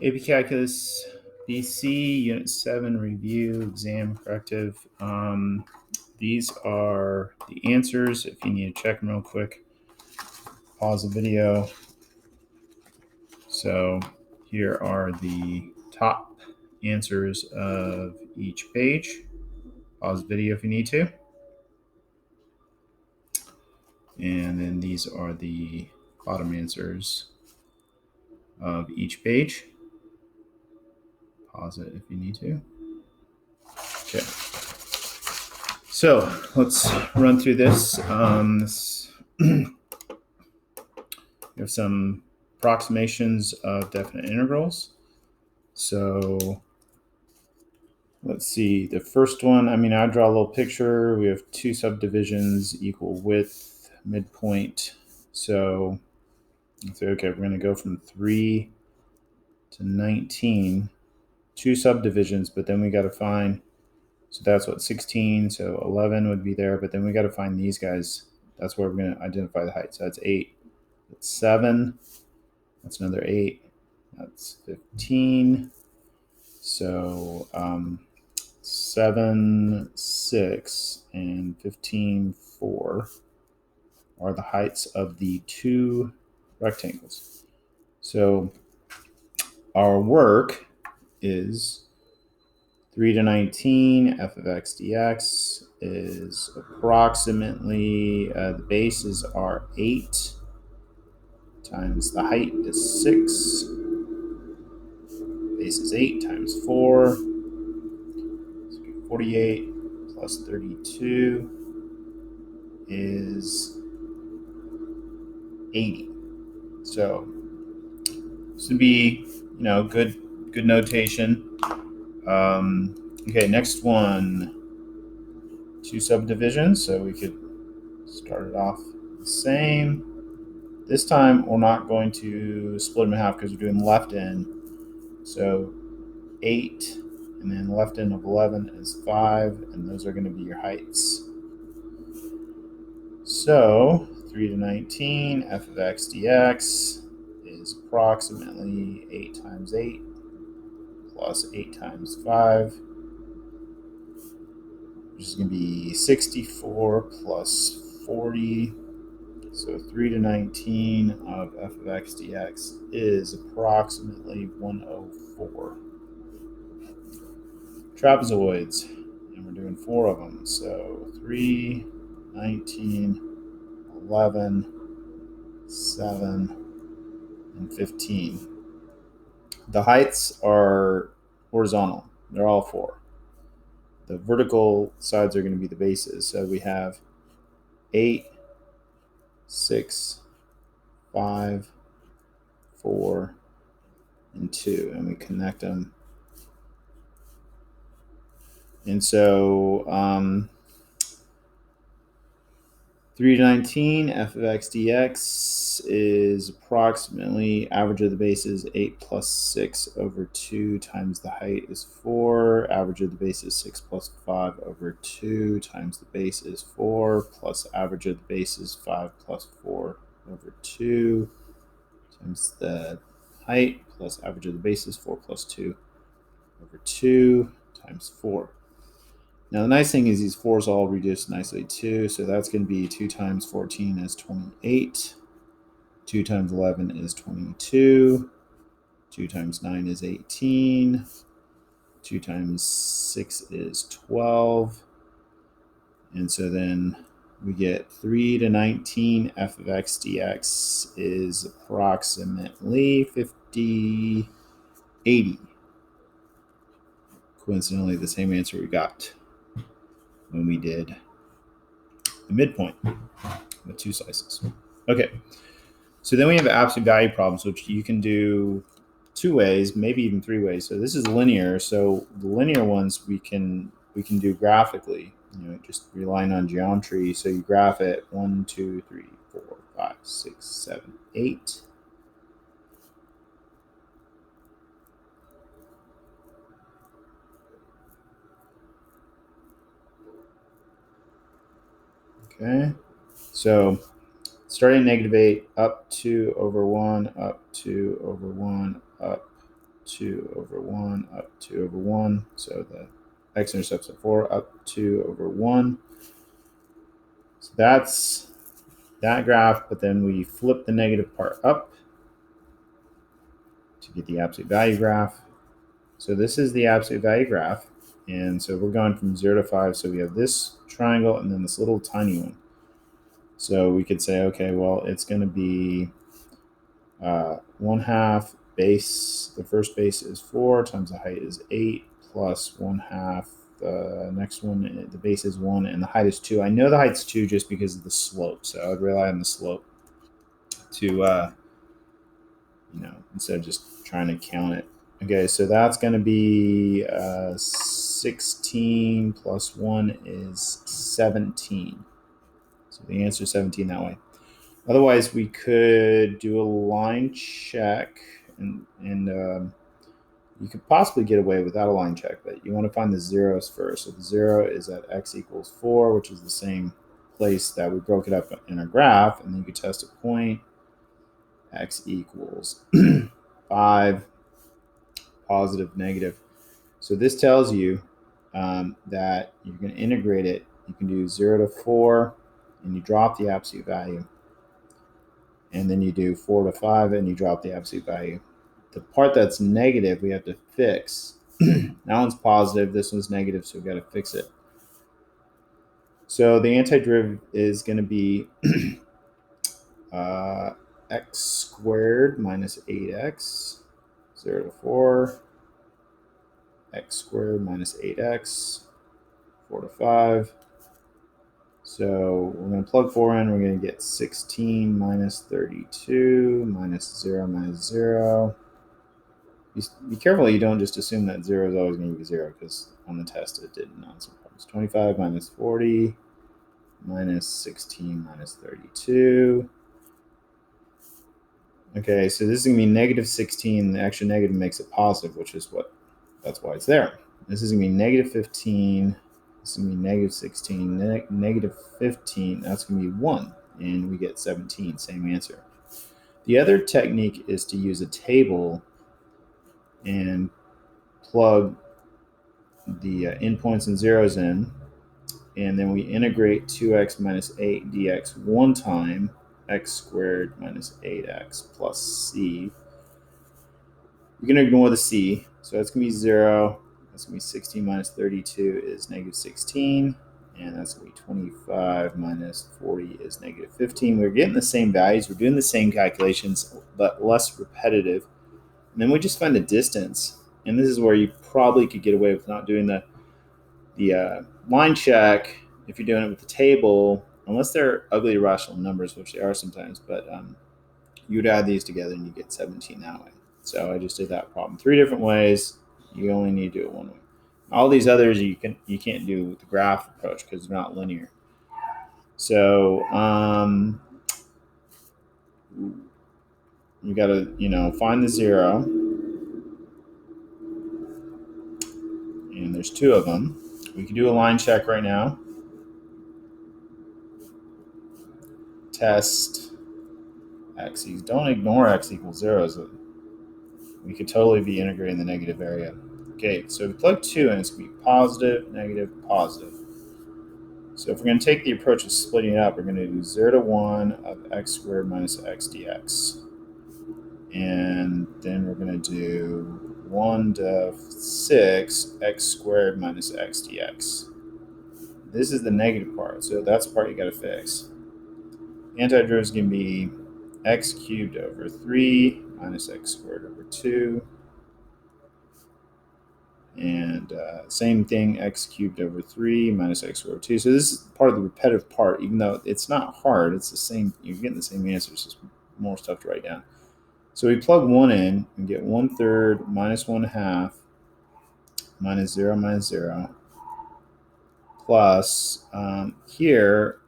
AP Calculus BC, Unit 7, Review, Exam, Corrective. These are the answers. If you need to check them real quick, pause the video. So here are the top answers of each page. Pause the video if you need to. And then these are the bottom answers of each page. Pause it if you need to. Okay. So let's run through this. We have some approximations of definite integrals. So let's see. The first one, I draw a little picture. We have two subdivisions, equal width, midpoint. So let's say, okay, we're going to go from 3 to 19. Two subdivisions, but then we got to find, so that's what, 16, so 11 would be there, but then we got to find these guys. That's where we're going to identify the height. So that's 8, that's 7, that's another 8, that's 15. So 7, 6, and 15, 4 are the heights of the two rectangles. So our work is 3 to 19, f of x dx is approximately, the bases are 8 times the height is 6. Base is 8 times 4. So 48 plus 32 is 80. So this would be, good notation. Okay, next one, two subdivisions. So we could start it off the same. This time we're not going to split them in half because we're doing left end. So 8 and then left end of 11 is 5, and those are going to be your heights. So 3 to 19, f of x dx is approximately 8 times 8 plus 8 times 5, which is going to be 64 plus 40. So 3 to 19 of f of x dx is approximately 104. Trapezoids, and we're doing 4 of them. So 3, 19, 11, 7, and 15. The heights are horizontal. They're all 4. The vertical sides are going to be the bases. So we have 8, 6, 5, 4, and 2, and we connect them. And so 3 to 19, f of x dx is approximately, average of the bases 8 plus 6 over 2 times the height is 4. Average of the base is 6 plus 5 over 2 times the base is 4, plus average of the base is 5 plus 4 over 2 times the height, plus average of the base is 4 plus 2 over 2 times 4. Now the nice thing is these 4s all reduce nicely too, so that's going to be 2 times 14 is 28, 2 times 11 is 22, 2 times 9 is 18, 2 times 6 is 12, and so then we get 3 to 19 f of x dx is approximately 50, 80. Coincidentally, the same answer we got when we did the midpoint with 2 slices. Okay, so then we have absolute value problems, which you can do 2 ways, maybe even 3 ways. So this is linear. So the linear ones we can do graphically, just relying on geometry. So you graph it 1, 2, 3, 4, 5, 6, 7, 8. Okay, so starting at -8, up 2 over 1, up 2 over 1, up 2 over 1, up 2 over 1. So the x-intercepts at 4, up 2 over 1. So that's that graph, but then we flip the negative part up to get the absolute value graph. So this is the absolute value graph. And so we're going from 0 to 5. So we have this triangle and then this little tiny one. So we could say, okay, well, it's going to be 1/2 base. The first base is 4 times the height is 8 plus 1/2. The next one, the base is 1 and the height is 2. I know the height's 2 just because of the slope. So I would rely on the slope to, instead of just trying to count it. Okay, so that's going to be 16 plus 1 is 17. So the answer is 17 that way. Otherwise, we could do a line check, and you could possibly get away without a line check, but you want to find the zeros first. So the 0 is at x equals 4, which is the same place that we broke it up in our graph, and then you could test a point. X equals 5, positive, negative. So this tells you that you're going to integrate it. You can do 0 to 4, and you drop the absolute value. And then you do 4 to 5, and you drop the absolute value. The part that's negative, we have to fix. That one's positive. This one's negative, so we've got to fix it. So the antiderivative is going to be x squared minus 8x, 0 to 4, x squared minus 8x, 4 to 5. So we're going to plug 4 in. We're going to get 16 minus 32 minus 0 minus 0. Be careful you don't just assume that 0 is always going to be 0, because on the test it didn't. It's 25 minus 40 minus 16 minus 32. Okay, so this is going to be negative 16. The extra negative makes it positive, that's why it's there. This is going to be negative 15. This is going to be negative 16. Negative 15, that's going to be 1. And we get 17, same answer. The other technique is to use a table and plug the endpoints and zeros in, and then we integrate 2x minus 8 dx one time, x squared minus 8x plus c. You're going to ignore the c, so that's going to be 0. That's going to be 16 minus 32 is negative 16, and that's going to be 25 minus 40 is negative 15. We're getting the same values. We're doing the same calculations, but less repetitive. And then we just find the distance. And this is where you probably could get away with not doing the line check if you're doing it with the table, unless they're ugly irrational numbers, which they are sometimes. But you would add these together and you get 17 that way. So I just did that problem 3 different ways. You only need to do it one way. All these others you can't do with the graph approach because they're not linear. So you got to find the 0. And there's 2 of them. We can do a line check right now. Test x. Don't ignore x equals 0. We could totally be integrating the negative area. Okay, so we plug 2 in, it's going to be positive, negative, positive. So if we're going to take the approach of splitting it up, we're going to do 0 to 1 of x squared minus x dx. And then we're going to do 1 to 6 x squared minus x dx. This is the negative part, so that's the part you got to fix. Antiderivative is going to be x cubed over 3 minus x squared over 2. And same thing, x cubed over 3 minus x squared over 2. So this is part of the repetitive part, even though it's not hard. It's the same. You're getting the same answers, just more stuff to write down. So we plug 1 in and get 1/3 minus 1/2 minus 0 minus 0 plus here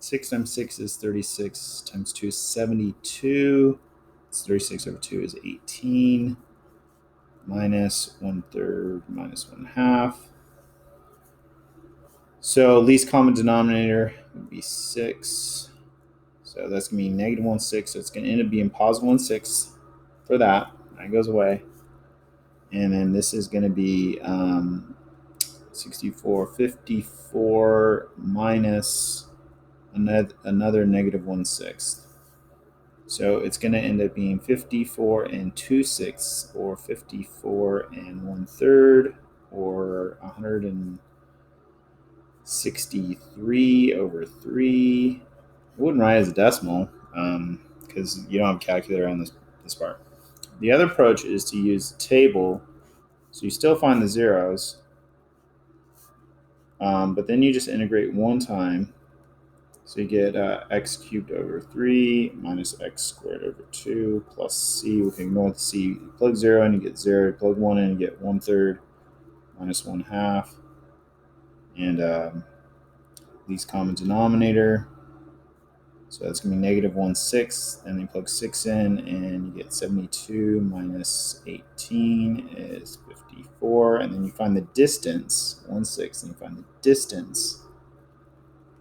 6 times 6 is 36 times 2 is 72. It's 36 over 2 is 18 minus 1/3 minus 1/2. So least common denominator would be 6. So that's going to be negative 1/6. So it's going to end up being positive 1/6 for that. That goes away. And then this is going to be 54 minus another negative 1/6. So it's going to end up being 54 and 2/6, or 54 and 1/3, or 163 over 3. I wouldn't write it as a decimal because you don't have a calculator on this part. The other approach is to use the table. So you still find the zeros, but then you just integrate one time. So you get x cubed over 3 minus x squared over 2 plus c. We can ignore the c. You plug 0 in, you get 0. You plug 1 in, you get 1/3 minus 1/2. And least common denominator. So that's going to be negative 1/6. And then you plug 6 in, and you get 72 minus 18 is 54. And then you find the distance, 1/6, and you find the distance.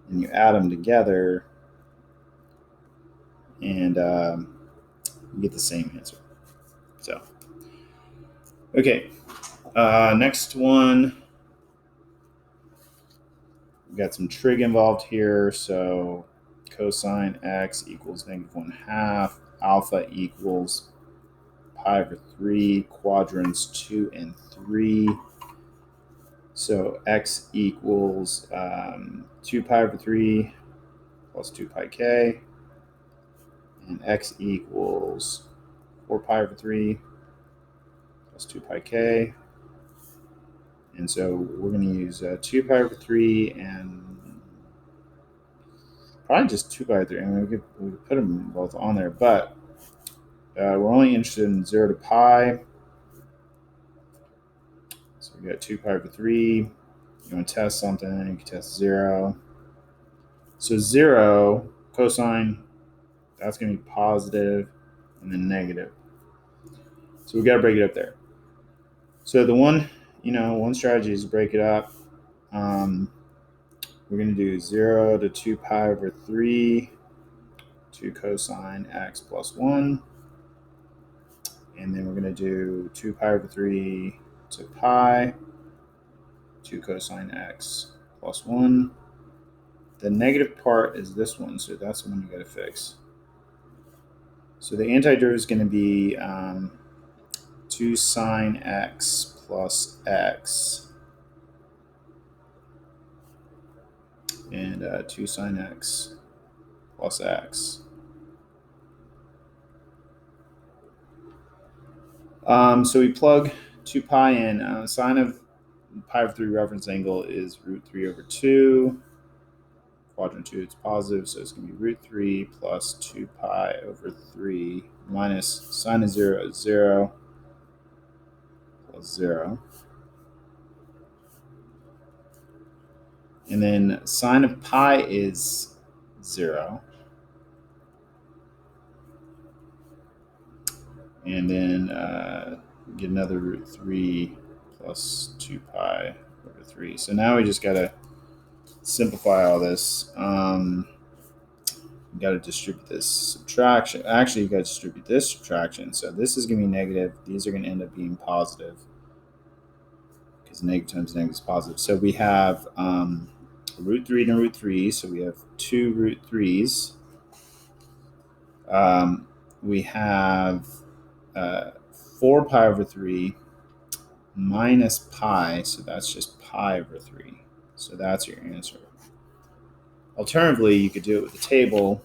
And you add them together, and you get the same answer. So, okay. Next one. We've got some trig involved here. So cosine x equals negative 1/2. Alpha equals pi over 3, quadrants 2 and 3. So x equals 2 pi over 3 plus 2 pi k. And x equals 4 pi over 3 plus 2 pi k. And so we're going to use 2 pi over 3 and probably just 2 pi over 3. I mean, we could put them both on there, but we're only interested in 0 to pi. So we got 2 pi over 3. You want to test something, you can test 0. So 0, cosine, that's going to be positive, and then negative. So we got to break it up there. So the one strategy is to break it up. We're going to do 0 to 2 pi over 3 to cosine x plus 1. And then we're going to do 2 pi over 3 to pi to cosine x plus 1. The negative part is this one, so that's the one you got to fix. So the antiderivative is going to be 2 sine x plus x, and 2 sine x plus x. So we plug 2 pi in. Sine of pi over 3 reference angle is root 3 over 2. Quadrant 2, it's positive, so it's going to be root 3 plus 2 pi over 3 minus sine of 0 is 0 plus 0. And then sine of pi is 0. And then get another root 3 plus 2 pi over 3. So now we just got to simplify all this. You got to distribute this subtraction. Actually, you got to distribute this subtraction. So this is going to be negative. These are going to end up being positive because negative times negative is positive. So we have root 3 and root 3. So we have 2 root 3s. We have 4 pi over 3 minus pi. So that's just pi over 3. So that's your answer. Alternatively, you could do it with the table,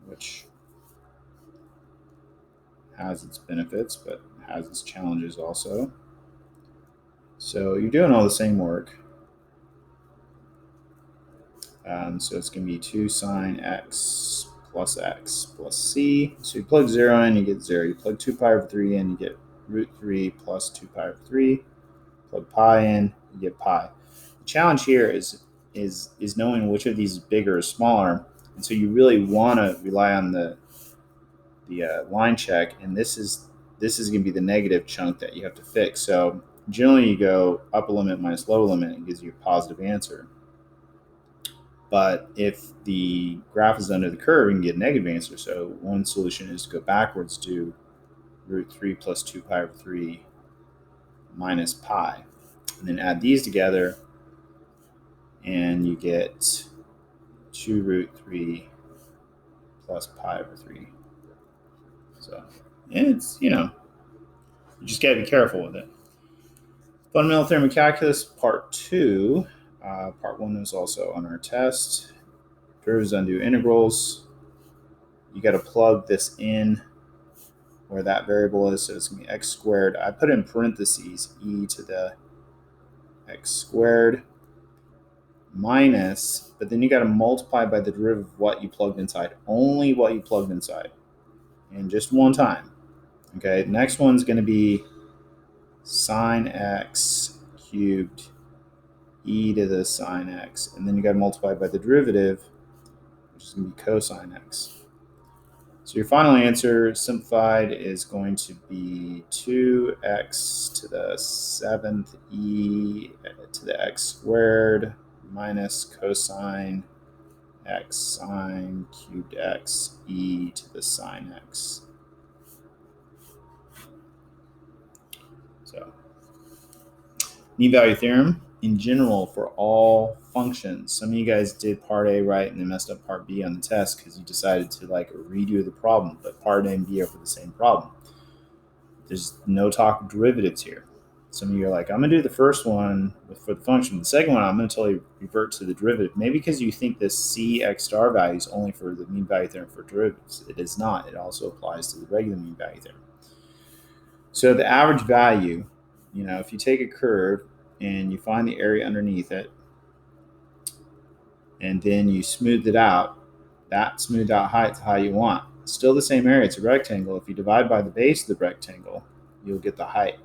which has its benefits, but has its challenges also. So you're doing all the same work. So it's going to be 2 sine x plus c. So you plug 0 in, you get 0. You plug 2 pi over 3 in, you get root 3 plus 2 pi over 3. Plug pi in, you get pi. The challenge here is knowing which of these is bigger or smaller. And so you really want to rely on the line check, and this is going to be the negative chunk that you have to fix. So generally you go upper limit minus lower limit, and it gives you a positive answer. But if the graph is under the curve, you can get a negative answer. So one solution is to go backwards to root 3 plus 2 pi over 3 minus pi. And then add these together, and you get 2 root 3 plus pi over 3. So it's, you just got to be careful with it. Fundamental theorem of calculus, part 2. Part 1 is also on our test. Derivatives undo integrals. You got to plug this in where that variable is. So it's going to be x squared. I put in parentheses e to the x squared minus, but then you got to multiply by the derivative of what you plugged inside. Only what you plugged inside. And just one time. Okay, the next one's going to be sine x cubed e to the sine x. And then you got to multiply by the derivative, which is going to be cosine x. So your final answer, simplified, is going to be 2x to the 7th e to the x squared minus cosine x sine cubed x e to the sine x. So, mean value theorem in general for all functions. Some of you guys did part A right and then messed up part B on the test because you decided to redo the problem, but part A and B are for the same problem. There's no talk of derivatives here. Some of you are like, I'm going to do the first one for the function. The second one, I'm going to totally revert to the derivative. Maybe because you think this C x star value is only for the mean value theorem for derivatives. It is not. It also applies to the regular mean value theorem. So the average value, if you take a curve and you find the area underneath it, and then you smooth it out, that smoothed out height is how you want. It's still the same area. It's a rectangle. If you divide by the base of the rectangle, you'll get the height.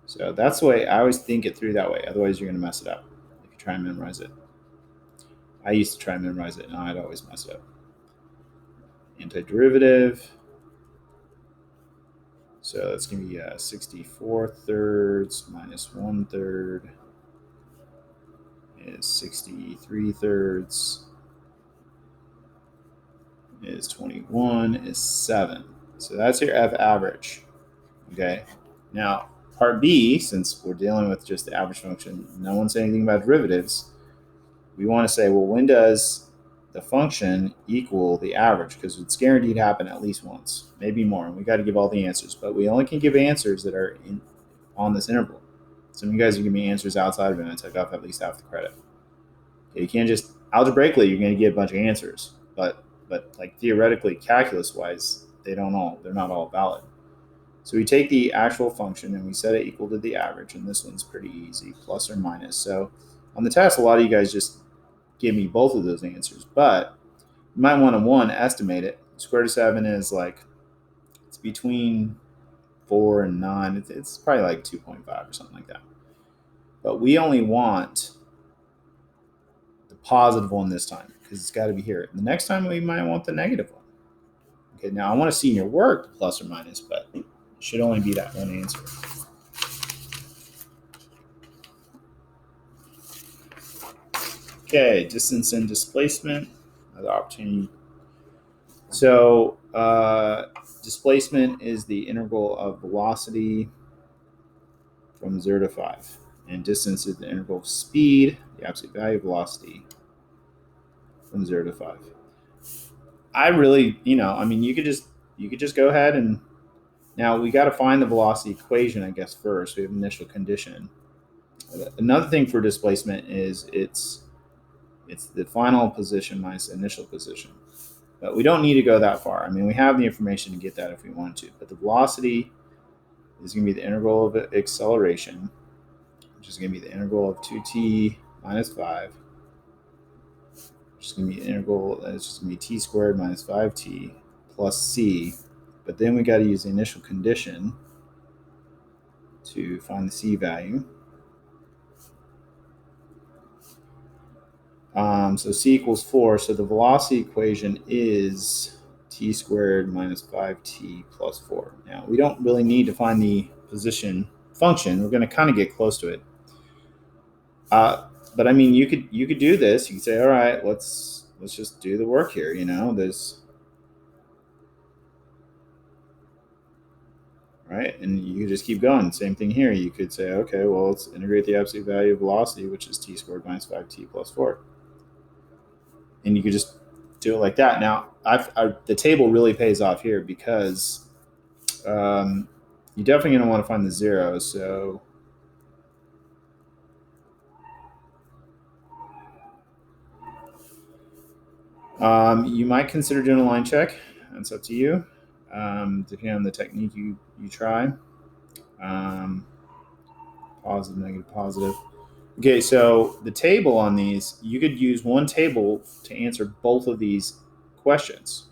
So that's the way I always think it through that way. Otherwise, you're going to mess it up if you try and memorize it. I used to try and memorize it, and I'd always mess it up. Antiderivative. So that's going to be 64 thirds minus 1/3 is 63 thirds is 21 is 7. So that's your F average. Okay. Now, part B, since we're dealing with just the average function, no one's saying anything about derivatives. We want to say, well, when does the function equal the average? Because it's guaranteed to happen at least once, maybe more. And we got to give all the answers, but we only can give answers that are on this interval. Some of you guys are giving me answers outside of it, and I took off at least half the credit. Okay, you can't just algebraically you're going to get a bunch of answers, but like theoretically, calculus-wise, they're not all valid. So we take the actual function and we set it equal to the average, and this one's pretty easy, plus or minus. So on the test, a lot of you guys just give me both of those answers, but you might want to estimate it. Square root of 7 is it's between 4 and 9. It's probably like 2.5 or something like that. But we only want the positive one this time because it's got to be here. The next time we might want the negative one. Okay, now I want to see in your work the plus or minus, but it should only be that one answer. Okay, distance and displacement, another opportunity. So displacement is the integral of velocity from 0 to 5. And distance is the integral of speed, the absolute value of velocity from 0 to 5. I really, you could just go ahead and now we got to find the velocity equation, I guess, first. We have initial condition. Another thing for displacement is it's the final position minus the initial position. But we don't need to go that far. We have the information to get that if we want to. But the velocity is going to be the integral of acceleration, which is going to be the integral of 2t minus 5, which is going to be the integral, it's just going to be t squared minus 5t plus c. But then we got to use the initial condition to find the c value. So c equals 4. So the velocity equation is t squared minus 5t plus 4. Now, we don't really need to find the position function. We're going to kind of get close to it. But you could do this. You could say, all right, let's just do the work here. right? And you could just keep going. Same thing here. You could say, okay, well, let's integrate the absolute value of velocity, which is t squared minus 5t plus 4. And you could just do it like that. Now, the table really pays off here because you're definitely going to want to find the zero. So you might consider doing a line check. That's up to you, depending on the technique you try. Positive, negative, positive. Okay, so the table on these, you could use one table to answer both of these questions.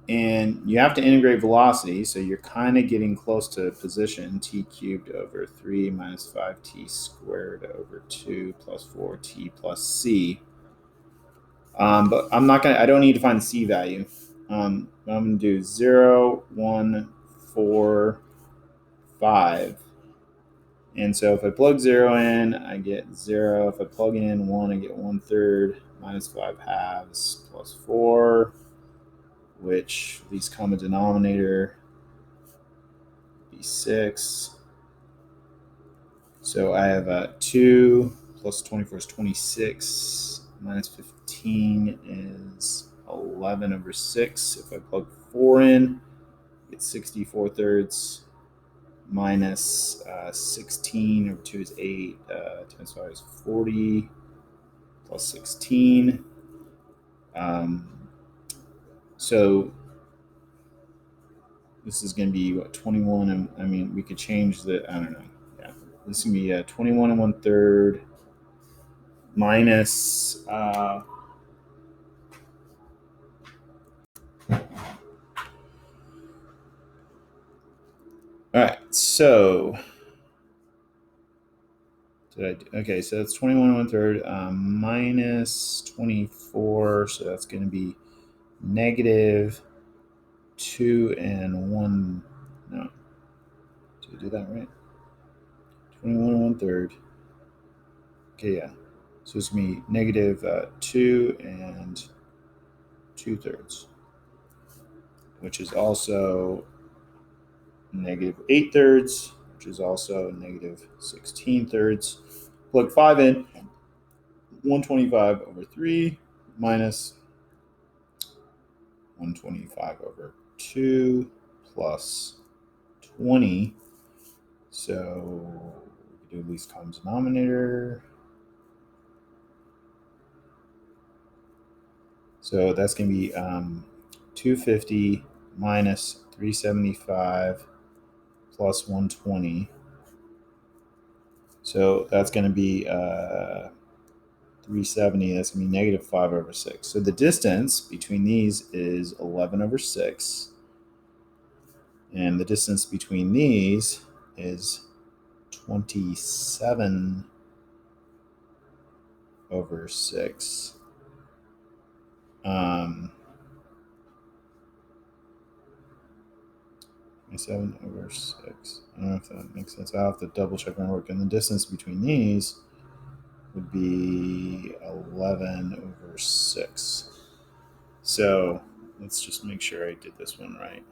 And you have to integrate velocity, so you're kind of getting close to position, t cubed over 3 minus 5t squared over 2 plus 4t plus c. But I'm not going to, I don't need to find the c value. I'm going to do 0, 1, 4, 5. And so if I plug 0 in, I get 0. If I plug in 1, I get 1/3 minus 5 halves plus 4, which least common denominator be 6. So I have 2 plus 24 is 26. Minus 15 is 11 over 6. If I plug 4 in, it's 64/3 minus 16 over 2 is 8 times 5 is 40 plus 16. So this is going to be what, 21, and I mean we could change the, I don't know. Yeah, this is going to be 21 and 1/3 minus all right, so okay, so that's 21 and 1/3 minus 24, so that's going to be negative 2 and 1. No, did I do that right? 21 and 1/3. Okay, yeah. So it's going to be negative 2 and 2/3, which is also negative 8/3, which is also negative 16/3. Plug 5 in, 125 over 3 minus 125 over 2 plus 20. So we do least common denominator. So that's going to be 250 minus 375 plus 120. So that's going to be 370. That's going to be negative 5 over 6. So the distance between these is 11 over 6. And the distance between these is 27 over 6. 27 over 6. I don't know if that makes sense. I'll have to double check my work. And the distance between these would be 11 over 6. So let's just make sure I did this one right.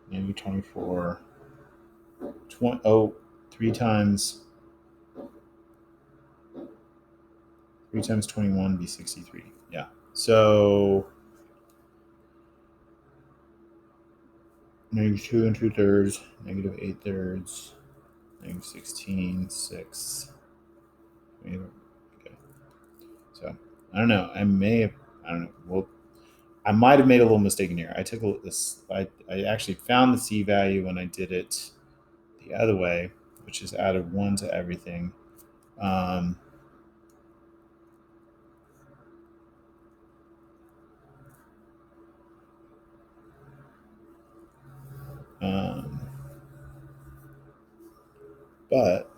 Maybe 24. 3 times 21 be 63. Yeah. So negative 2 and 2/3, negative 8/3, negative 16, 6. Okay. So I don't know. I don't know. Well, I might have made a little mistake in here. I took this. I actually found the c value when I did it the other way, which is added 1 to everything. But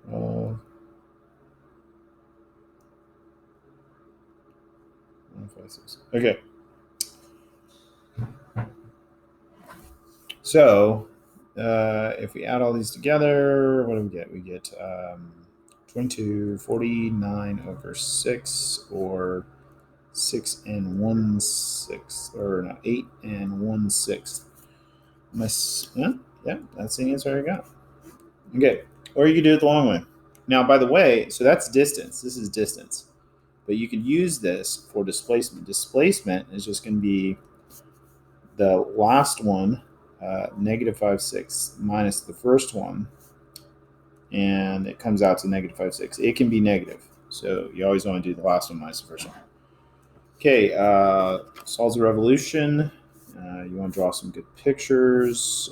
12, 1, 5, 6. Okay. So if we add all these together, what do we get? We get 2249 over 6, or 6 and 1/6, or no, 8 and 1/6. Yeah, that's the answer I got. Okay, or you could do it the long way. Now, by the way, so that's distance. This is distance. But you could use this for displacement. Displacement is just going to be the last one, negative 5/6, minus the first one, and it comes out to negative 5/6. It can be negative, so you always want to do the last one minus the first one. Okay, solves a revolution. You want to draw some good pictures.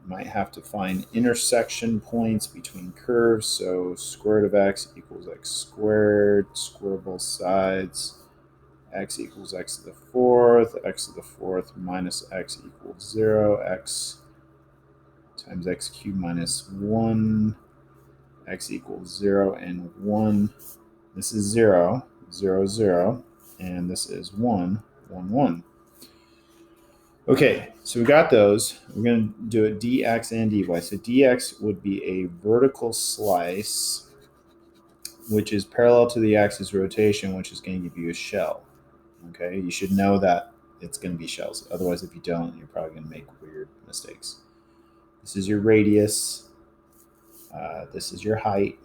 Might have to find intersection points between curves. So square root of x equals x squared, square both sides. X equals x to the fourth minus x equals 0, x times x cubed minus 1, x equals 0 and 1. This is 0, 0, 0, and this is 1, 1, 1. Okay, so we got those. We're going to do it dx and dy. So dx would be a vertical slice, which is parallel to the axis rotation, which is going to give you a shell. Okay, you should know that it's going to be shells. Otherwise, if you don't, you're probably going to make weird mistakes. This is your radius. This is your height.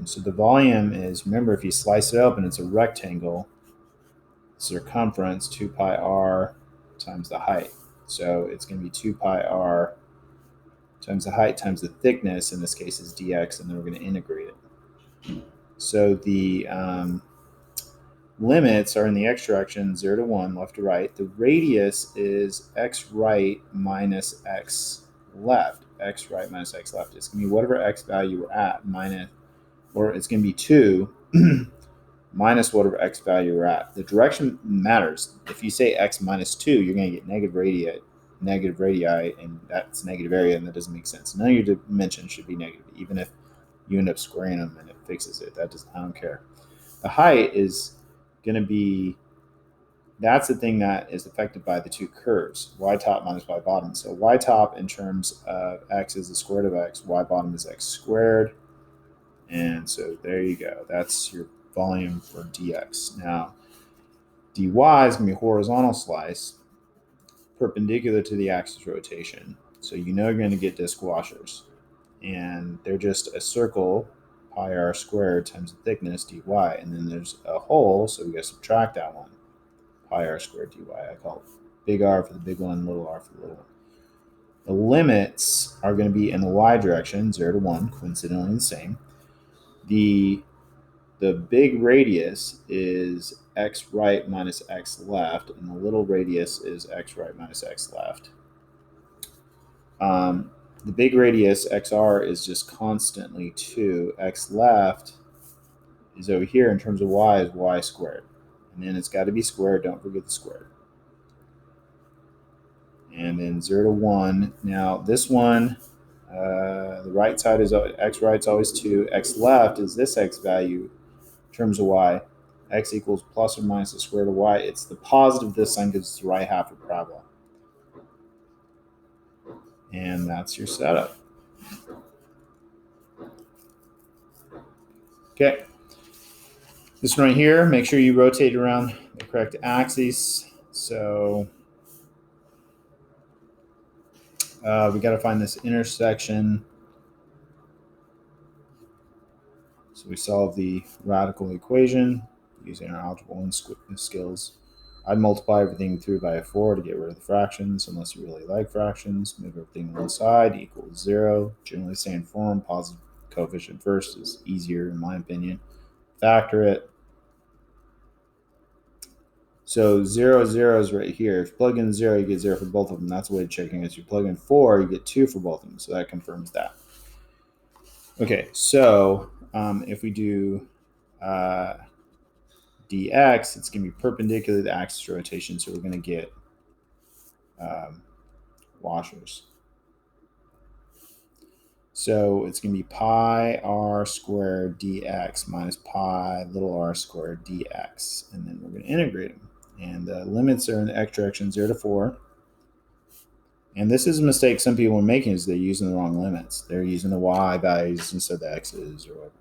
So the volume is, remember, if you slice it open, it's a rectangle. Circumference, 2 pi r times the height. So it's going to be 2 pi r times the height times the thickness. In this case is dx, and then we're going to integrate it. So the limits are in the x direction, 0 to 1, left to right. The radius is x right minus x left. X right minus x left. It's going to be whatever x value we're at, minus, or it's going to be 2 minus whatever x value we're at. The direction matters. If you say x minus 2, you're going to get negative radii, and that's negative area, and that doesn't make sense. None of your dimensions should be negative, even if you end up squaring them and it fixes it. I don't care. The height is going to be, that's the thing that is affected by the two curves, y top minus y bottom. So y top in terms of x is the square root of x, y bottom is x squared. And so there you go. That's your volume for dx. Now, dy is going to be a horizontal slice perpendicular to the axis rotation. So you know you're going to get disk washers. And they're just a circle, pi r squared times the thickness, dy. And then there's a hole, so we got to subtract that one, pi r squared dy. I call it big R for the big one, little r for the little one. The limits are going to be in the y direction, 0 to 1, coincidentally the same. The big radius is x right minus x left, and the little radius is x right minus x left. The big radius, xr, is just constantly 2. X left is over here in terms of y is y squared. And then it's got to be squared. Don't forget the squared. And then 0 to 1. Now, this one, the right side is x right's always 2. X left is this x value in terms of y. X equals plus or minus the square root of y. It's the positive of this sign because it's the right half of parabola. And that's your setup. Okay. This one right here, make sure you rotate around the correct axis. So we got to find this intersection. So we solve the radical equation using our algebra 1 skills. I'd multiply everything through by a 4 to get rid of the fractions, unless you really like fractions. Move everything to one side, equals 0. Generally same form, positive coefficient first is easier in my opinion. Factor it. So 0, 0 is right here. If you plug in 0, you get 0 for both of them. That's the way of checking it. If you plug in 4, you get 2 for both of them. So that confirms that. Okay, so if we do dx, it's going to be perpendicular to the axis rotation. So we're going to get washers. So it's going to be pi r squared dx minus pi little r squared dx. And then we're going to integrate them. And the limits are in the x direction, 0 to 4. And this is a mistake some people are making, is they're using the wrong limits. They're using the y values instead of the x's or whatever.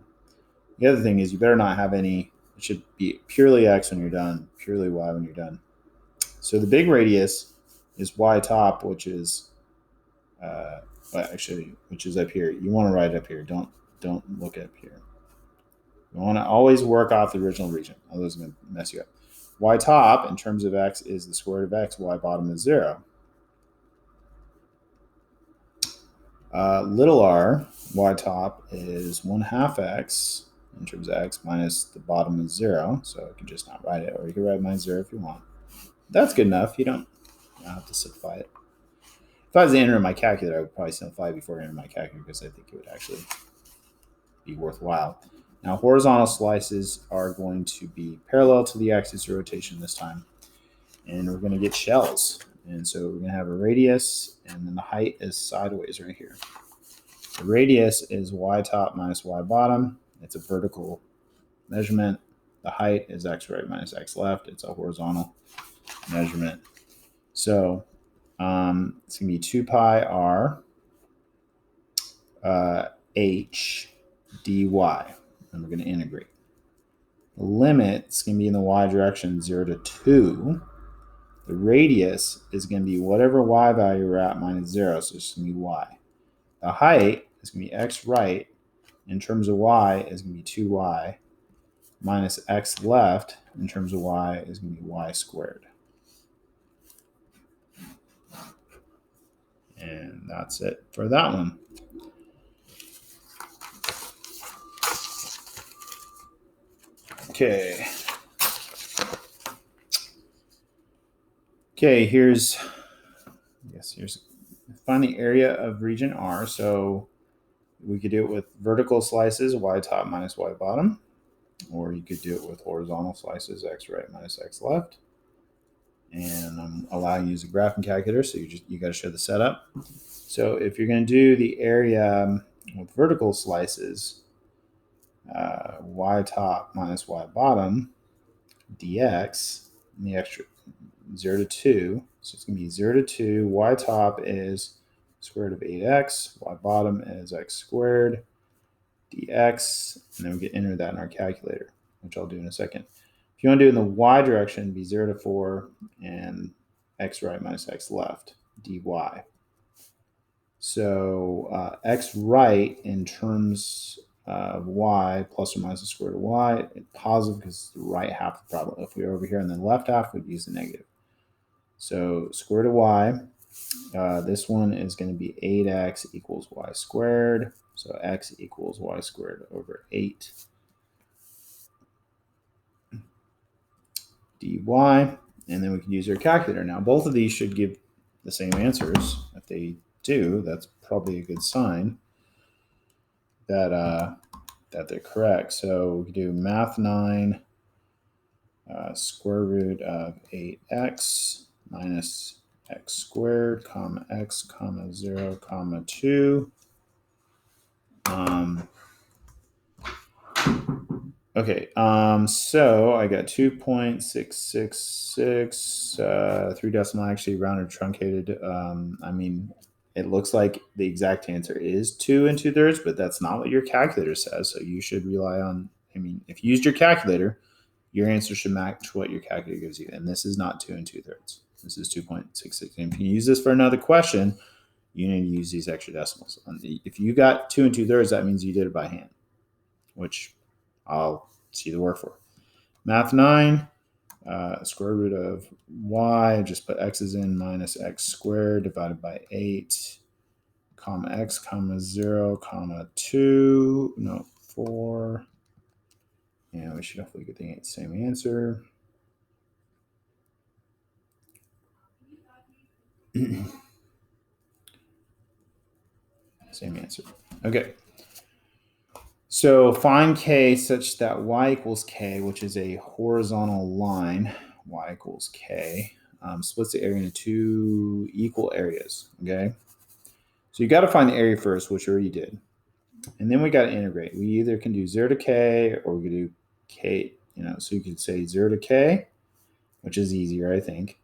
The other thing is you better not have any. It should be purely x when you're done, purely y when you're done. So the big radius is y top, which is which is up here. You want to write it up here. Don't look up here. You want to always work off the original region. Otherwise, it's going to mess you up. Y top in terms of x is the square root of x. Y bottom is 0. Little r, y top is 1/2 x in terms of x minus the bottom is 0. So you can just not write it, or you can write minus 0 if you want. That's good enough. You don't have to simplify it. If I was to enter in my calculator, I would probably simplify it before I enter my calculator because I think it would actually be worthwhile. Now, horizontal slices are going to be parallel to the axis of rotation this time. And we're going to get shells. And so we're going to have a radius, and then the height is sideways right here. The radius is y top minus y bottom. It's a vertical measurement. The height is x right minus x left. It's a horizontal measurement. So it's going to be 2 pi r h dy. And we're going to integrate. The limit is going to be in the y direction, 0 to 2. The radius is going to be whatever y value we're at minus 0, so it's going to be y. The height is going to be x right. In terms of y is going to be 2y minus x left. In terms of y is going to be y squared. And that's it for that one. Okay. Okay, here's find the area of region R. So we could do it with vertical slices, y top minus y bottom, or you could do it with horizontal slices, x right minus x left. And I'm allowing you to use a graphing calculator, so you got to show the setup. So if you're going to do the area with vertical slices, y top minus y bottom dx, and the extra 0 to 2. So it's going to be 0 to 2. Y top is square root of 8x. Y bottom is x squared dx. And then we can enter that in our calculator, which I'll do in a second. If you want to do it in the y direction, it'd be 0 to 4 and x right minus x left dy. So x right in terms of y plus or minus the square root of y, it's positive because it's the right half of the problem. If we were over here in the left half, we'd use the negative. So square root of y, this one is going to be 8x equals y squared. So x equals y squared over 8 dy. And then we can use our calculator. Now, both of these should give the same answers. If they do, that's probably a good sign that they're correct. So we can do math 9 square root of 8x minus x squared, comma x, comma 0, comma 2. Okay, so I got 2.666, 3 decimal, actually rounded, truncated. I mean, it looks like the exact answer is 2 2/3, but that's not what your calculator says. So you should rely on, if you used your calculator, your answer should match what your calculator gives you. And this is not 2 2/3. This is 2.66. And if you use this for another question, you need to use these extra decimals. And if you got 2 2/3, that means you did it by hand, which I'll see the work for. Math 9, square root of y, just put x's in, minus x squared divided by 8, comma x, comma 0, comma 2, no, 4. And we should hopefully get the same answer. Same answer. Okay. So find k such that y equals k, which is a horizontal line. Y equals k. Splits the area into 2 equal areas. Okay. So you got to find the area first, which we already did. And then we got to integrate. We either can do 0 to k, or we can do k, so you could say 0 to k, which is easier, I think.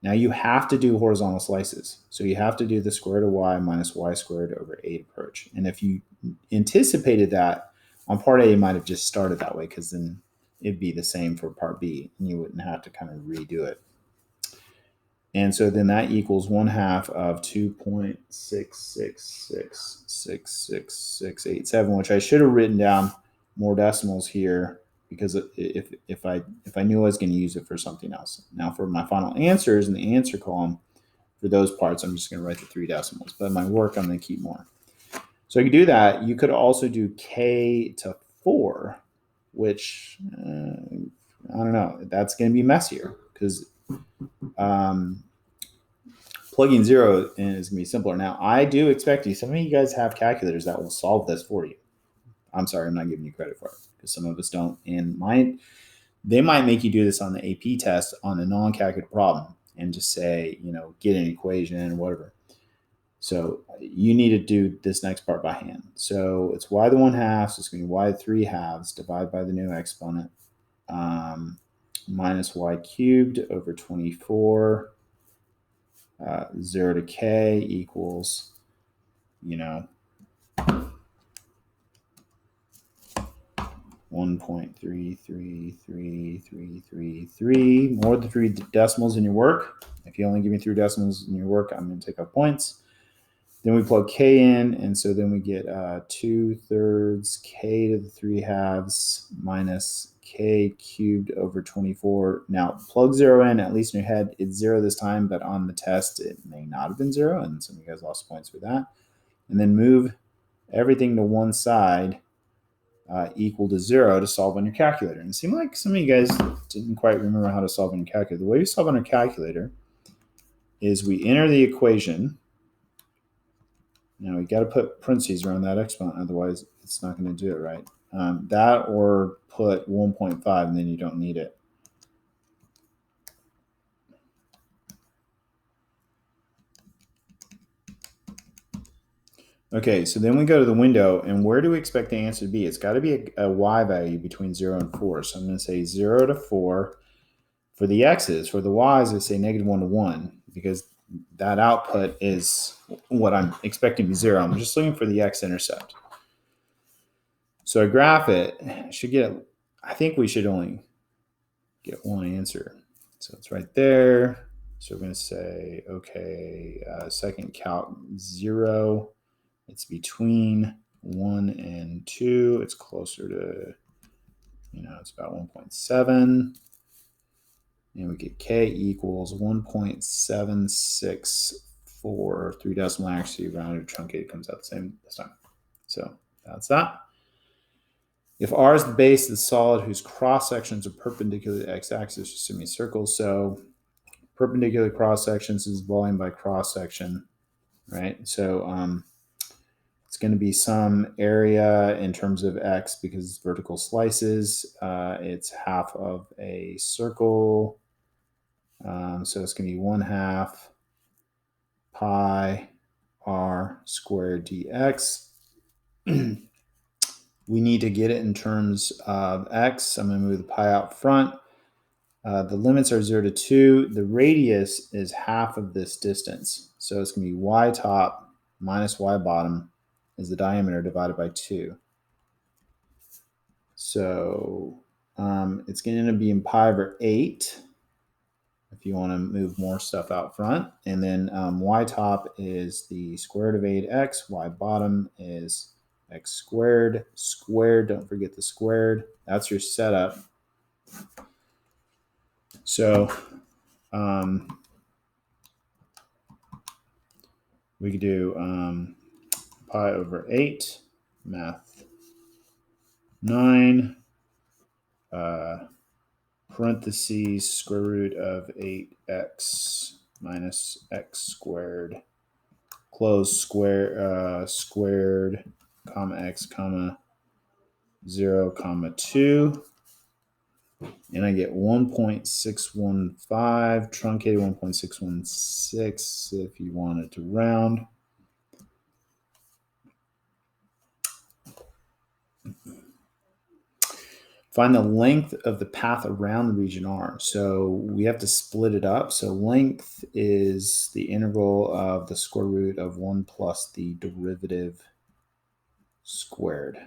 Now you have to do horizontal slices. So you have to do the square root of y minus y squared over 8 approach. And if you anticipated that, on part A, you might have just started that way because then it'd be the same for part B and you wouldn't have to kind of redo it. And so then that equals 1/2 of 2.6666687, which I should have written down more decimals here because if I knew I was going to use it for something else. Now for my final answers in the answer column, for those parts, I'm just going to write the 3 decimals. But in my work, I'm going to keep more. So you could do that. You could also do k to 4, which I don't know. That's going to be messier because plugging 0 in is going to be simpler. Now, I do expect you, some of you guys have calculators that will solve this for you. I'm sorry, I'm not giving you credit for it because some of us don't. And they might make you do this on the AP test on a non-calculated problem and just say, get an equation or whatever. So you need to do this next part by hand. So it's y to the 1/2, so it's going to be y to the 3/2 divided by the new exponent minus y cubed over 24. 0 to k equals, 1.333333. More than 3 decimals in your work. If you only give me 3 decimals in your work, I'm going to take off points. Then we plug k in, and so then we get 2/3 k to the 3/2 minus k cubed over 24. Now plug 0 in, at least in your head, it's 0 this time, but on the test it may not have been 0, and some of you guys lost points for that. And then move everything to one side equal to 0 to solve on your calculator. And it seemed like some of you guys didn't quite remember how to solve on your calculator. The way you solve on a calculator is we enter the equation. Now we got to put parentheses around that exponent, otherwise it's not going to do it right. That or put 1.5 and then you don't need it. Okay, so then we go to the window, and where do we expect the answer to be? It's got to be a y value between 0 and 4. So I'm going to say 0 to 4 for the x's. For the y's, I say -1 to 1 because that output is what I'm expecting to be 0. I'm just looking for the x-intercept. So I graph it. I think we should only get one answer. So it's right there. So we're going to say, okay, second calc 0. It's between 1 and 2. It's closer to, it's about 1.7. And we get k equals 1.764. 3 decimal actually rounded truncated comes out the same this time. So that's that. If R is the base of the solid whose cross sections are perpendicular to the x-axis, assuming circles, so perpendicular cross sections is volume by cross section, right? So it's going to be some area in terms of x because it's vertical slices. It's half of a circle. So it's going to be 1/2 pi r squared dx. We need to get it in terms of x. I'm going to move the pi out front. The limits are 0 to 2. The radius is half of this distance. So it's going to be y top minus y bottom is the diameter divided by 2. So it's going to end up being pi over 8 if you want to move more stuff out front. And then y top is the square root of 8x. Y bottom is x squared. Squared, don't forget the squared. That's your setup. So we could do pi over 8, math 9, parentheses, square root of 8x minus x squared, close square, squared, comma x, comma 0, comma 2. And I get 1.615, truncated 1.616 if you wanted to round. Find the length of the path around the region R. So we have to split it up. So length is the integral of the square root of 1 plus the derivative squared.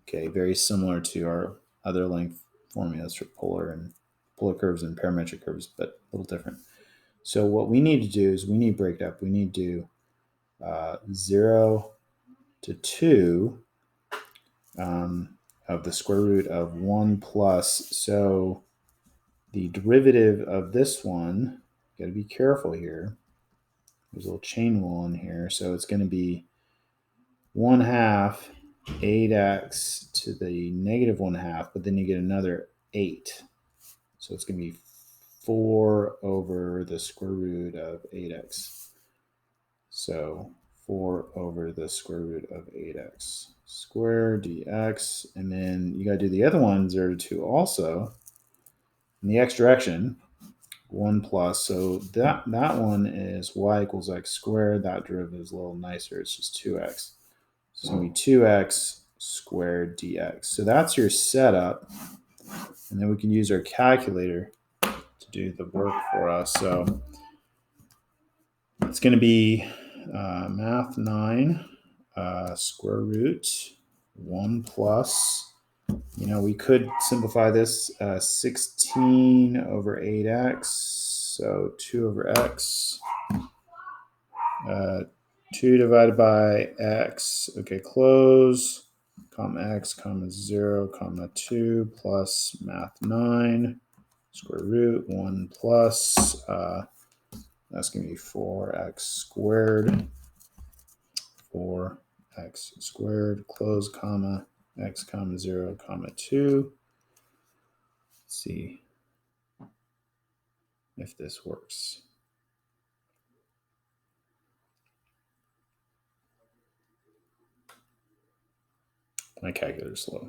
Okay, very similar to our other length formulas for polar curves and parametric curves, but a little different. So what we need to do is we need to break it up. We need to do 0 to 2 of the square root of 1 plus. So the derivative of this one, got to be careful here. There's a little chain rule in here. So it's going to be 1/2 8x to the negative 1/2, but then you get another 8. So it's going to be 4 over the square root of 8x. So 4 over the square root of 8x squared dx. And then you got to do the other one, 0 to 2 also. In the x direction, 1 plus. So that one is y equals x squared. That derivative is a little nicer. It's just 2x. So it's going to be 2x squared dx. So that's your setup. And then we can use our calculator to do the work for us. So it's going to be math 9 square root 1 plus. We could simplify this 16 over 8x. So 2 over x. 2 divided by x. Okay, close. Comma x, comma 0, comma 2 plus math 9 square root 1 plus. That's going to be 4x squared. 4x squared, close comma, x comma 0 comma 2. Let's see if this works. My calculator's slow.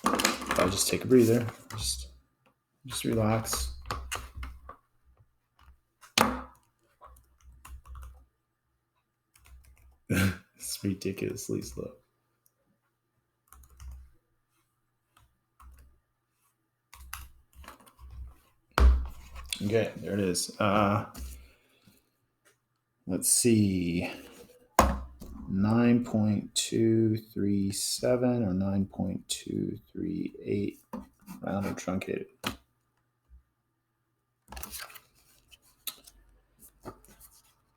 I'll just take a breather. Just relax. It's ridiculously slow. Okay, there it is. Let's see. 9.237 or 9.238 round or truncated.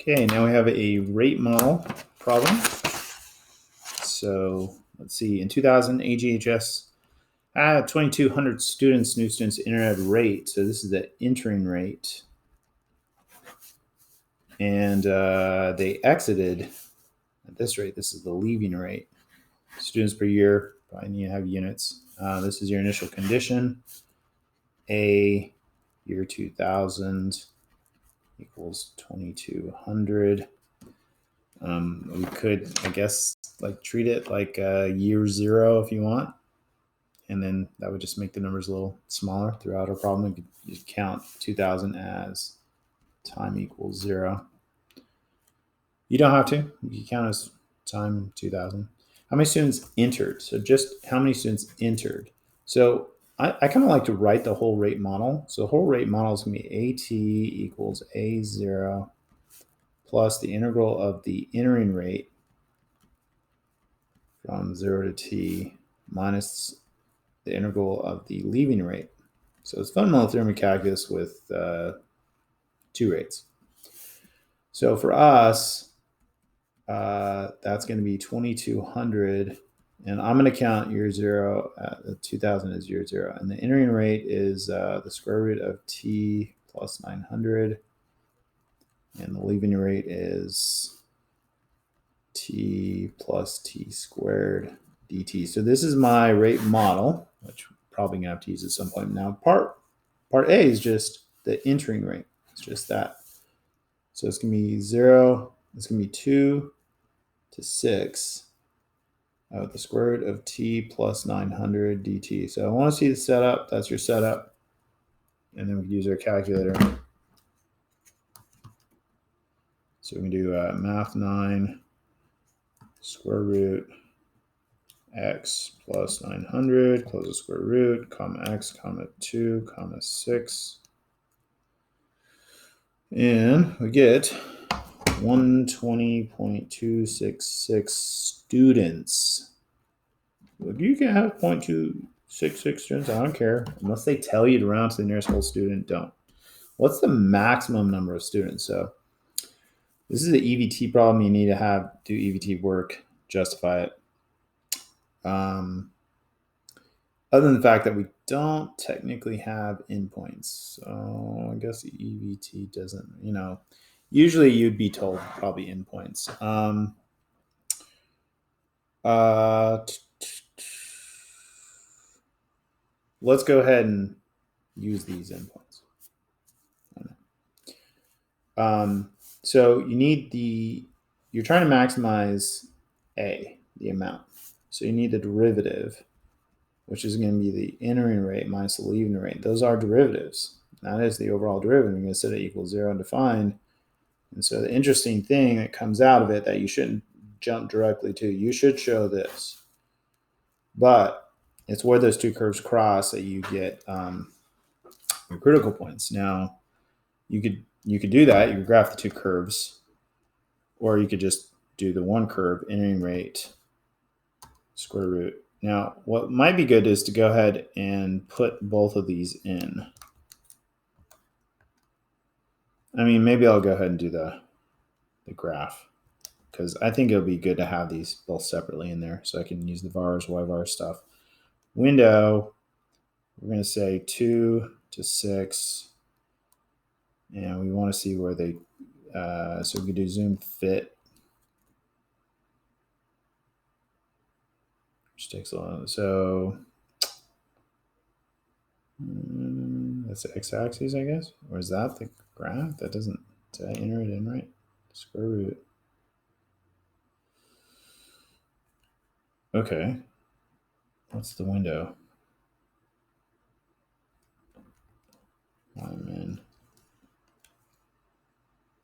Okay, now we have a rate model problem. So let's see, in 2000, AGHS had 2,200 new students entered at rate. So this is the entering rate. And they exited at this rate. This is the leaving rate. Students per year, probably need to have units. This is your initial condition. A, year 2000 equals 2,200. We could, I guess, treat it like year 0 if you want. And then that would just make the numbers a little smaller throughout our problem. You could just count 2000 as time equals 0. You don't have to. You can count as time 2000. How many students entered? So just how many students entered. So I kind of like to write the whole rate model. So the whole rate model is going to be AT equals A0 plus the integral of the entering rate from 0 to t minus the integral of the leaving rate. So it's fundamental theorem of calculus with 2 rates. So for us, that's going to be 2,200. And I'm going to count year 0, 2000 as year 0. And the entering rate is the square root of t plus 900. And the leaving rate is t plus t squared dt. So this is my rate model, which we're probably going to have to use at some point. Now, part A is just the entering rate. It's just that. So it's going to be 0. It's going to be 2 to 6 the square root of t plus 900 dt. So I want to see the setup. That's your setup. And then we can use our calculator. So we can do math 9 square root x plus 900, close the square root, comma x, comma 2, comma 6. And we get 120.266 students. Well, you can have 0.266 students. I don't care. Unless they tell you to round to the nearest whole student, don't. What's the maximum number of students? So this is the EVT problem. You need to do EVT work, justify it. Other than the fact that we don't technically have endpoints. So I guess the EVT doesn't, usually you'd be told probably endpoints. Let's go ahead and use these endpoints. So you're trying to maximize A, the amount. So you need the derivative, which is going to be the entering rate minus the leaving rate. Those are derivatives. That is the overall derivative. We're going to set it equals 0 and defined. And so the interesting thing that comes out of it that you shouldn't jump directly to, you should show this. But it's where those two curves cross that you get your critical points. Now, you could do that. You could graph the two curves, or you could just do the one curve, entering rate, square root. Now, what might be good is to go ahead and put both of these in. I mean, maybe I'll go ahead and do the graph, because I think it'll be good to have these both separately in there so I can use the vars, y-var stuff. Window, we're going to say 2 to 6. And we want to see where they, so we can do zoom fit, which takes a lot. So that's the x-axis, I guess. Or is that the graph? That doesn't, did I enter it in right? Square root. Okay. What's the window? I'm in.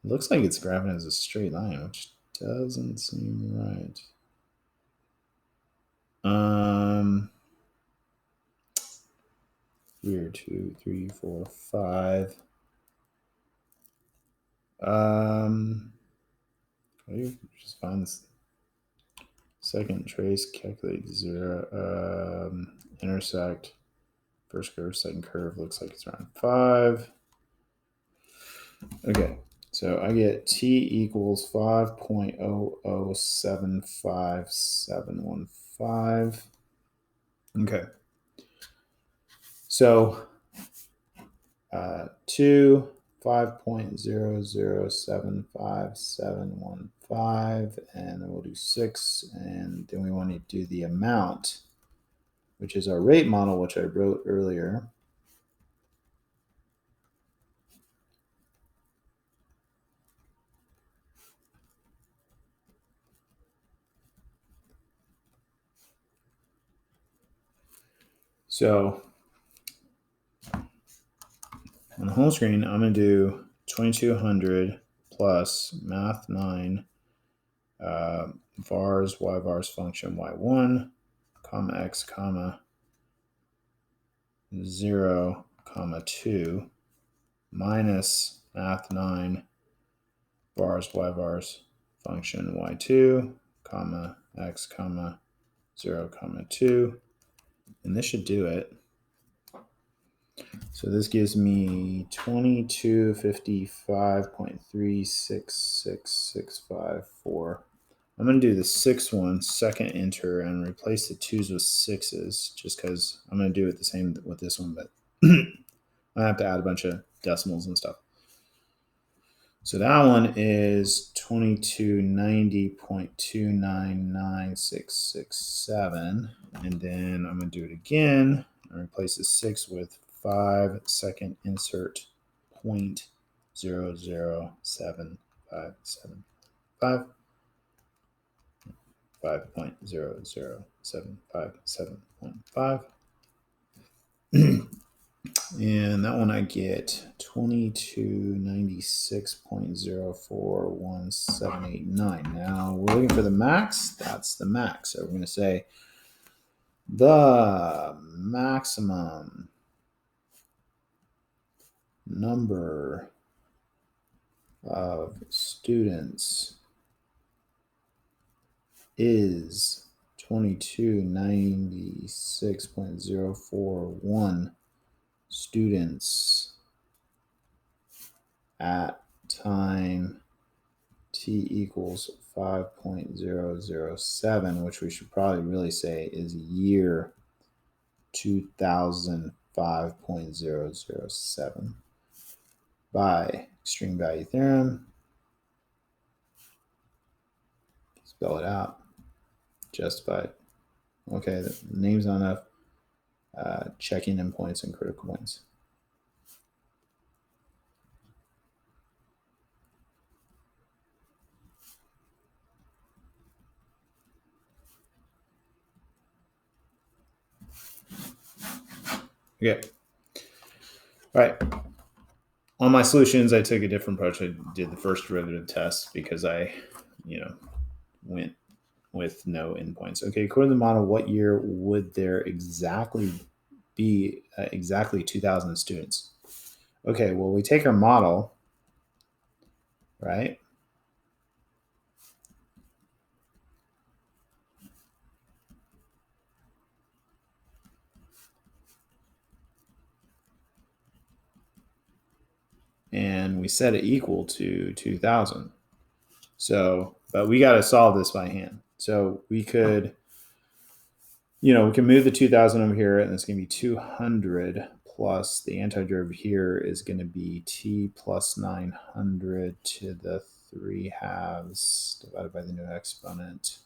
It looks like it's graphing as a straight line, which doesn't seem right. Weird. 2, 3, 4, 5. Just find this second trace, calculate 0, intersect, first curve, second curve, looks like it's around 5. Okay, so I get t equals 5.0075715. Okay, so 2, 5.0075715, and then we'll do 6, and then we want to do the amount, which is our rate model, which I wrote earlier. So on the home screen, I'm going to do 2200 plus math 9 vars y-vars function y1 comma x comma 0 comma 2 minus math 9 vars y-vars function y2 comma x comma 0 comma 2, and this should do it. So this gives me 2255.366654. I'm going to do the 6th one, second enter, and replace the 2's with 6's, just because I'm going to do it the same with this one, but I have to add a bunch of decimals and stuff. So that one is 2290.299667, and then I'm going to do it again and replace the 6 with 5 second insert 0.007575 5.00757.5 and that one I get 2296.041789. Now we're looking for the max. That's the max. So we're going to say The maximum number of students is 2296.041 students at time t equals 5.007, which we should probably really say is year 2005.007 by extreme value theorem. Spell it out. Justified. Okay, the name's not enough. Checking endpoints and critical points. Okay. All right. On my solutions, I took a different approach. I did the first derivative test because I, went with no endpoints. Okay, according to the model, what year would there exactly be exactly 2,000 students? Okay, well, we take our model, right? And we set it equal to 2,000. So, but we got to solve this by hand. So we could, we can move the 2,000 over here, and it's going to be 200 plus the antiderivative here is going to be t plus 900 to the 3 halves divided by the new exponent.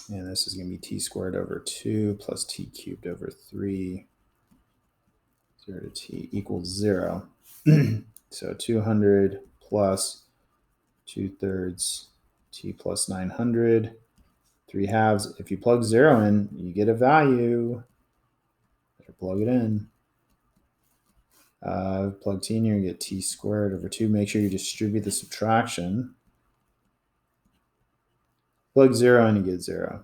And this is going to be t squared over 2 plus t cubed over 3. 0 to t equals 0. So 200 plus 2/3 t plus 900, 3 halves. If you plug 0 in, you get a value. Better plug it in. Plug t in here, you get t squared over 2. Make sure you distribute the subtraction. Plug 0 in, you get 0.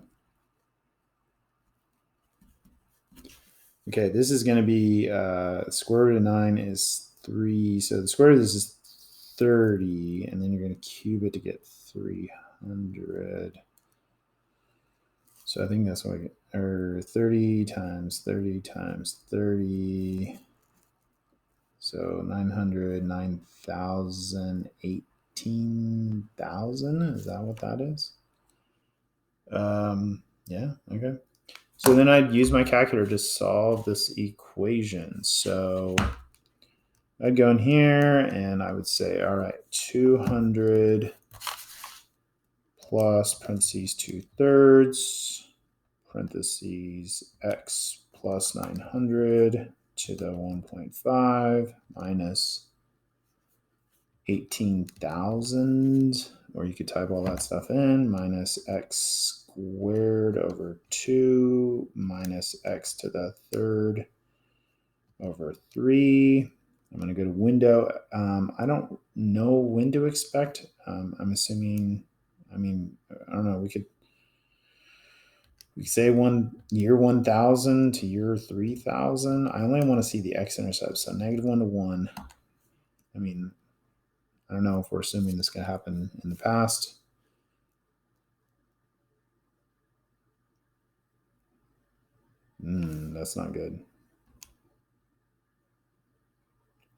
Okay, this is going to be square root of 9 is 3. So the square root of this is 30, and then you're going to cube it to get 300. So I think that's what I get. Or 30 times 30 times 30. So 900, 9,000, 18,000. Is that what that is? Yeah, okay. So then I'd use my calculator to solve this equation. So I'd go in here and I would say, all right, 200 plus parentheses 2/3 parentheses x plus 900 to the 1.5 minus 18,000, or you could type all that stuff in, minus x squared over 2 minus x to the 3rd over 3. I'm going to go to window. I don't know when to expect. I'm assuming, I don't know, we could say year 1,000 to year 3,000. I only want to see the x-intercept, so -1 to 1. I don't know if we're assuming this could happen in the past. That's not good.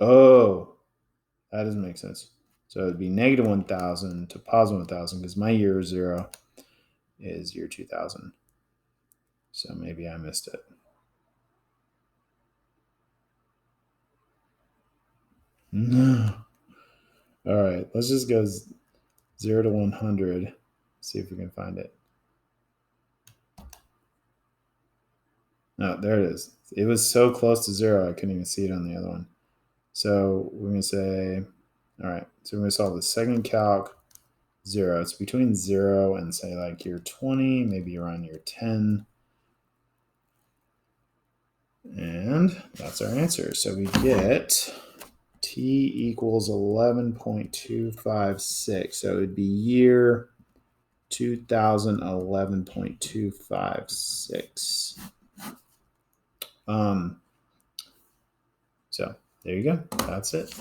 Oh, that doesn't make sense. So it'd be -1,000 to +1,000 because my year 0 is year 2,000. So maybe I missed it. No. All right, let's just go 0 to 100. See if we can find it. Oh, there it is. It was so close to 0, I couldn't even see it on the other one. So we're going to say, all right, so we're going to solve the second calc 0. It's between 0 and say like year 20, maybe around year 10. And that's our answer. So we get t equals 11.256. So it would be year 2011.256. So there you go. That's it.